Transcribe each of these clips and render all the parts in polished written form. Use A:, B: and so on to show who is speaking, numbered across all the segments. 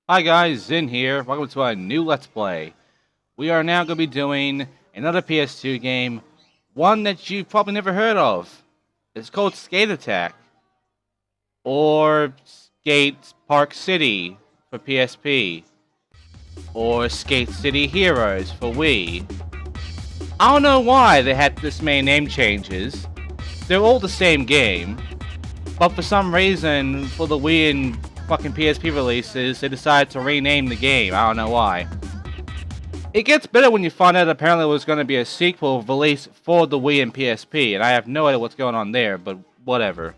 A: Hi guys, Zin here. Welcome to a new Let's Play. We are now going to be doing another PS2 game, one that you've probably never heard of. It's called Skate Attack, or Skate Park City for PSP, or Skate City Heroes for Wii. I don't know why they had this many name changes. They're all the same game, but for some reason, for the Wii and fucking PSP releases, they decided to rename the game. I don't know why. It gets better when you find out apparently there was going to be a sequel released for the Wii and PSP, and I have no idea what's going on there, but whatever.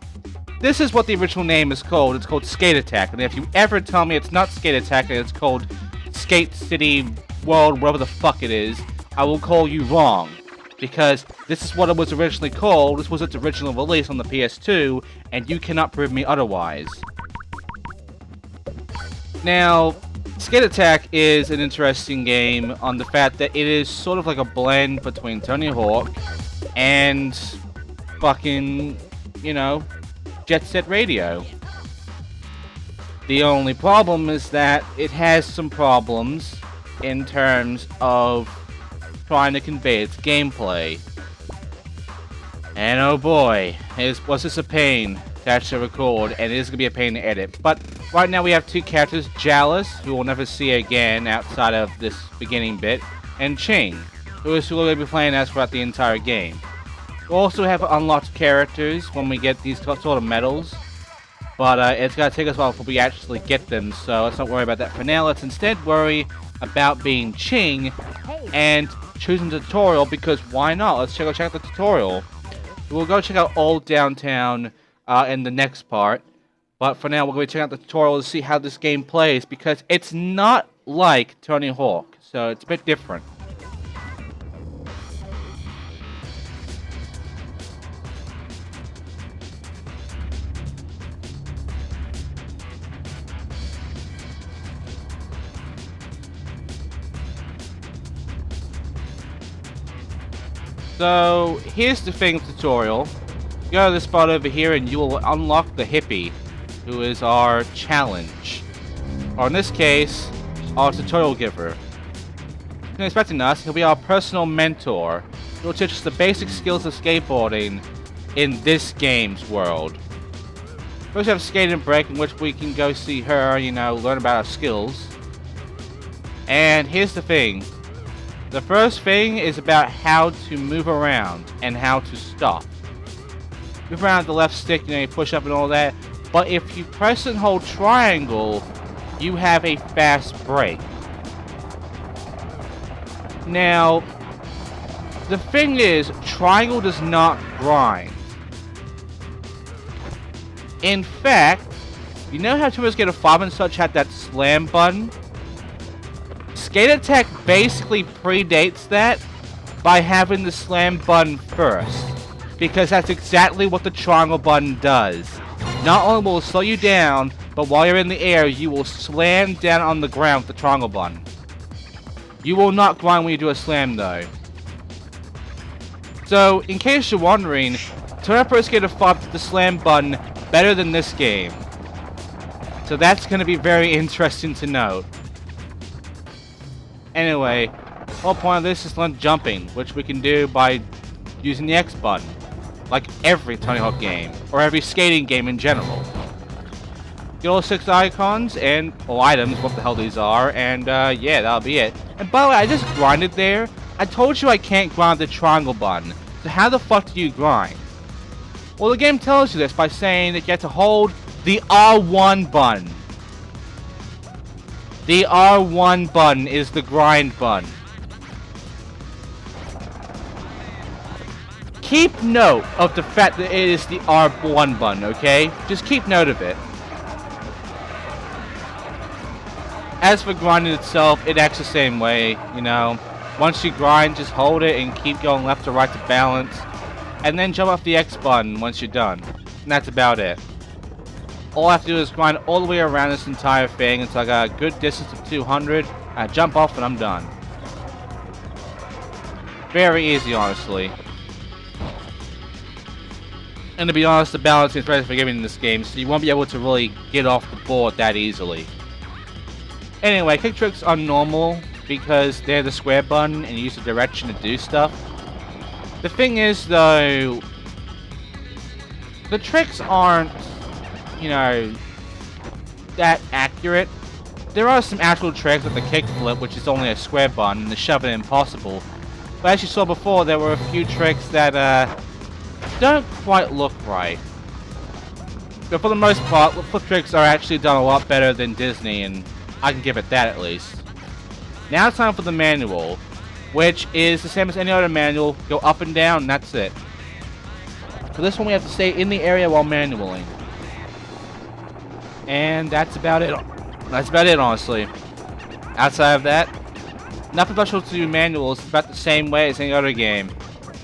A: This is what the original name is called. It's called Skate Attack, and if you ever tell me it's not Skate Attack and it's called Skate City World, whatever the fuck it is, I will call you wrong. Because this is what it was originally called, this was its original release on the PS2, and you cannot prove me otherwise. Now, Skate Attack is an interesting game on the fact that it is sort of like a blend between Tony Hawk and fucking, Jet Set Radio. The only problem is that it has some problems in terms of trying to convey its gameplay. And oh boy, was this a pain to actually record, and it is going to be a pain to edit. But right now we have two characters, Jalis, who we'll never see again outside of this beginning bit, and Ching, who will be playing as throughout the entire game. We'll also have unlocked characters when we get these sort of medals, but it's going to take us a while before we actually get them, so let's not worry about that for now. Let's instead worry about being Ching and choosing the tutorial, because why not? Let's check out the tutorial. We'll go check out Old Downtown in the next part, but for now we're going to check out the tutorial to see how this game plays, because it's not like Tony Hawk, so it's a bit different. So here's the thing tutorial. Go to this spot over here and you will unlock the Hippie, who is our challenge. Or in this case, our tutorial giver. Expecting us, he'll be our personal mentor. He'll teach us the basic skills of skateboarding in this game's world. First we have Skate and Break, in which we can go see her, learn about our skills. And here's the thing. The first thing is about how to move around and how to stop. Move around with the left stick, you push up and all that. But if you press and hold triangle, you have a fast break. Now, the thing is, triangle does not grind. In fact, you know how to get a 5 and such had that slam button? Skate Attack basically predates that by having the slam button first, because that's exactly what the triangle button does. Not only will it slow you down, but while you're in the air, you will slam down on the ground with the triangle button. You will not grind when you do a slam though. So, in case you're wondering, Turn Pro Skater 5 did the slam button better than this game. So that's going to be very interesting to note. Anyway, the whole point of this is learn jumping, which we can do by using the X button, like every Tony Hawk game, or every skating game in general. Get all 6 icons, or items, what the hell these are, and yeah, that'll be it. And by the way, I just grinded there. I told you I can't grind the triangle button, so how the fuck do you grind? Well, the game tells you this by saying that you have to hold the R1 button. The R1 button is the grind button. Keep note of the fact that it is the R1 button, okay? Just keep note of it. As for grinding itself, it acts the same way, Once you grind, just hold it and keep going left to right to balance. And then jump off the X button once you're done. And that's about it. All I have to do is grind all the way around this entire thing until I got a good distance of 200. I jump off and I'm done. Very easy, honestly. And to be honest, the balancing is very forgiving in this game, so you won't be able to really get off the board that easily. Anyway, kick tricks are normal because they're the square button and you use the direction to do stuff. The thing is, though, the tricks aren't, you know, that accurate. There are some actual tricks like the kick flip, which is only a square button, and the shove it impossible. But as you saw before, there were a few tricks that don't quite look right. But for the most part, flip tricks are actually done a lot better than Disney, and I can give it that at least. Now it's time for the manual, which is the same as any other manual. Go up and down, and that's it. For this one, we have to stay in the area while manualing. And that's about it. That's about it, honestly. Outside of that, nothing special to do manuals. It's about the same way as any other game.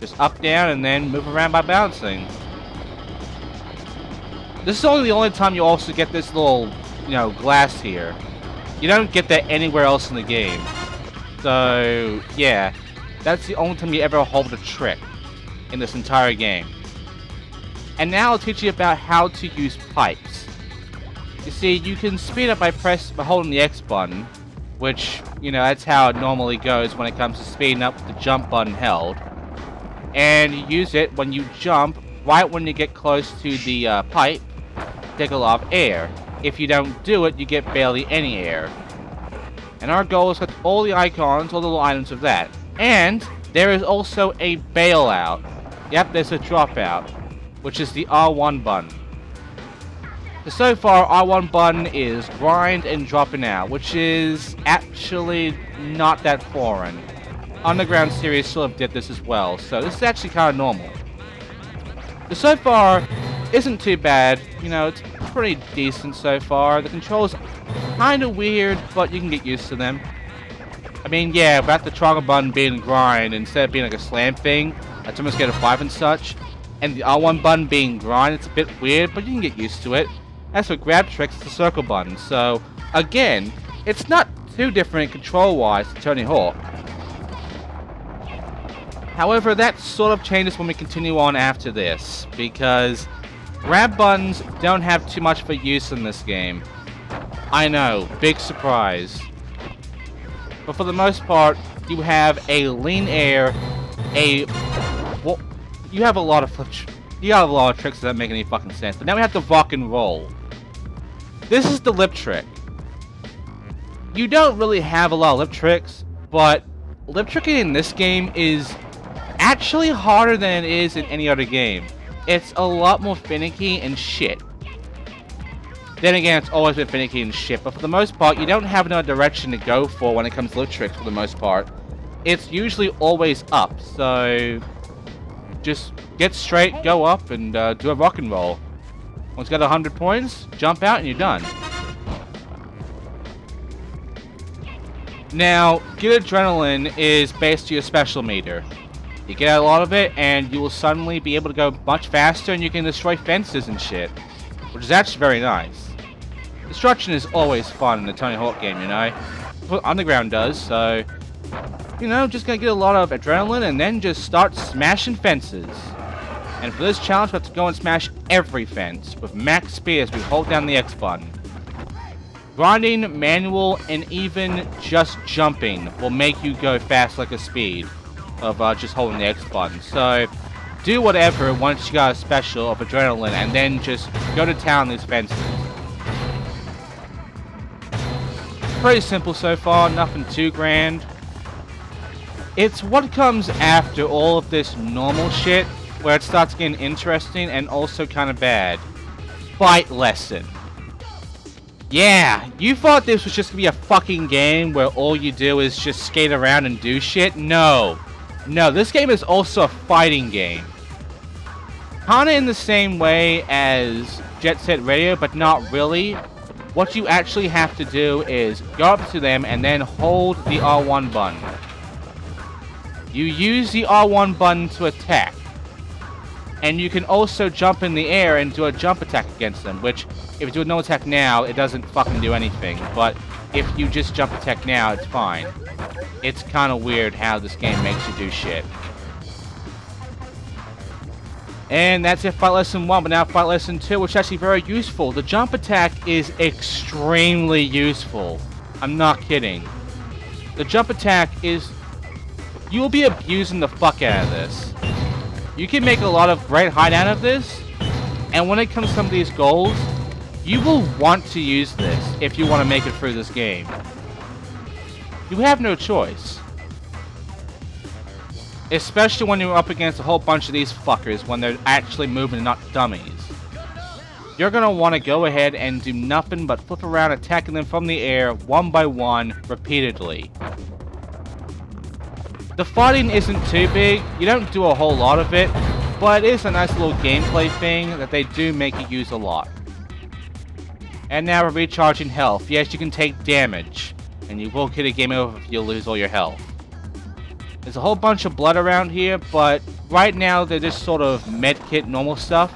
A: Just up, down, and then move around by bouncing. This is only the only time you also get this little, you know, glass here. You don't get that anywhere else in the game. So, yeah. That's the only time you ever hold a trick in this entire game. And now I'll teach you about how to use pipes. You see, you can speed up by holding the X button, which, you know, that's how it normally goes when it comes to speeding up with the jump button held. And you use it when you jump, right when you get close to the pipe, take a lot of air. If you don't do it, you get barely any air. And our goal is to get all the icons, all the little items of that. And there is also a bailout. Yep, there's a dropout, which is the R1 button. So far, R1 button is grind and dropping out, which is actually not that foreign. Underground series sort of did this as well, so this is actually kind of normal. So far, isn't too bad. You know, it's pretty decent so far. The controls kind of weird, but you can get used to them. I mean, yeah, about the toggle button being grind instead of being like a slam thing, like Thomas get a 5 and such, and the R1 button being grind, it's a bit weird, but you can get used to it. As for grab tricks, it's the circle button, so, again, it's not too different control-wise to Tony Hawk. However, that sort of changes when we continue on after this, because grab buttons don't have too much for use in this game. I know, big surprise. But for the most part, you have a lean air, well, you have a lot of tricks that don't make any fucking sense. But now we have to rock and roll. This is the lip trick. You don't really have a lot of lip tricks, but lip tricking in this game is actually harder than it is in any other game. It's a lot more finicky and shit. Then again, it's always been finicky and shit, but for the most part, you don't have another direction to go for when it comes to lip tricks for the most part. It's usually always up, so just get straight, go up, and do a rock and roll. Once you got 100 points, jump out and you're done. Now, good adrenaline is based to your special meter. You get a lot of it, and you will suddenly be able to go much faster, and you can destroy fences and shit, which is actually very nice. Destruction is always fun in the Tony Hawk game, you know. That's what Underground does, so, you know, just gonna get a lot of adrenaline, and then just start smashing fences. And for this challenge, we have to go and smash every fence with max speed as we hold down the X button. Grinding, manual, and even just jumping will make you go fast like a speed of just holding the X button. So do whatever once you got a special of adrenaline, and then just go to town on these fences. Pretty simple so far, nothing too grand. It's what comes after all of this normal shit where it starts getting interesting and also kind of bad. Fight lesson. Yeah, you thought this was just gonna be a fucking game where all you do is just skate around and do shit? No. No, this game is also a fighting game. Kinda in the same way as Jet Set Radio, but not really. What you actually have to do is go up to them and then hold the R1 button. You use the R1 button to attack. And you can also jump in the air and do a jump attack against them, which, if you do a no attack now, it doesn't fucking do anything. But if you just jump attack now, it's fine. It's kind of weird how this game makes you do shit. And that's it, Fight Lesson 1, but now Fight Lesson 2, which is actually very useful. The jump attack is extremely useful. I'm not kidding. The jump attack is... You will be abusing the fuck out of this. You can make a lot of great height out of this, and when it comes to some of these goals, you will want to use this if you want to make it through this game. You have no choice. Especially when you're up against a whole bunch of these fuckers when they're actually moving and not dummies. You're gonna want to go ahead and do nothing but flip around attacking them from the air one by one repeatedly. The fighting isn't too big, you don't do a whole lot of it, but it is a nice little gameplay thing that they do make you use a lot. And now we're recharging health. Yes, you can take damage, and you will get a game over if you lose all your health. There's a whole bunch of blood around here, but right now they're just sort of medkit normal stuff.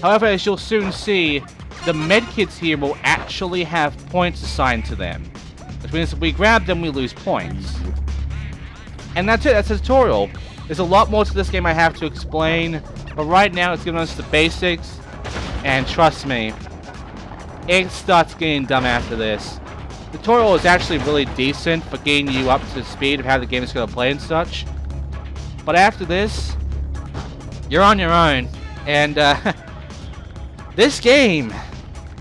A: However, as you'll soon see, the medkits here will actually have points assigned to them. Which means if we grab them, we lose points. And that's it, that's a tutorial. There's a lot more to this game I have to explain, but right now it's giving us the basics, and trust me, it starts getting dumb after this. The tutorial is actually really decent for getting you up to the speed of how the game is going to play and such. But after this, you're on your own. And, this game,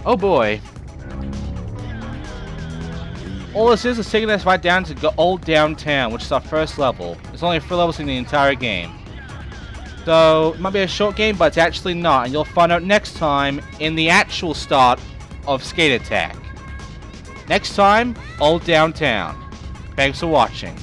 A: oh boy. All this is taking us right down to Old Downtown, which is our first level. There's only 3 levels in the entire game. So, it might be a short game, but it's actually not. And you'll find out next time in the actual start of Skate Attack. Next time, Old Downtown. Thanks for watching.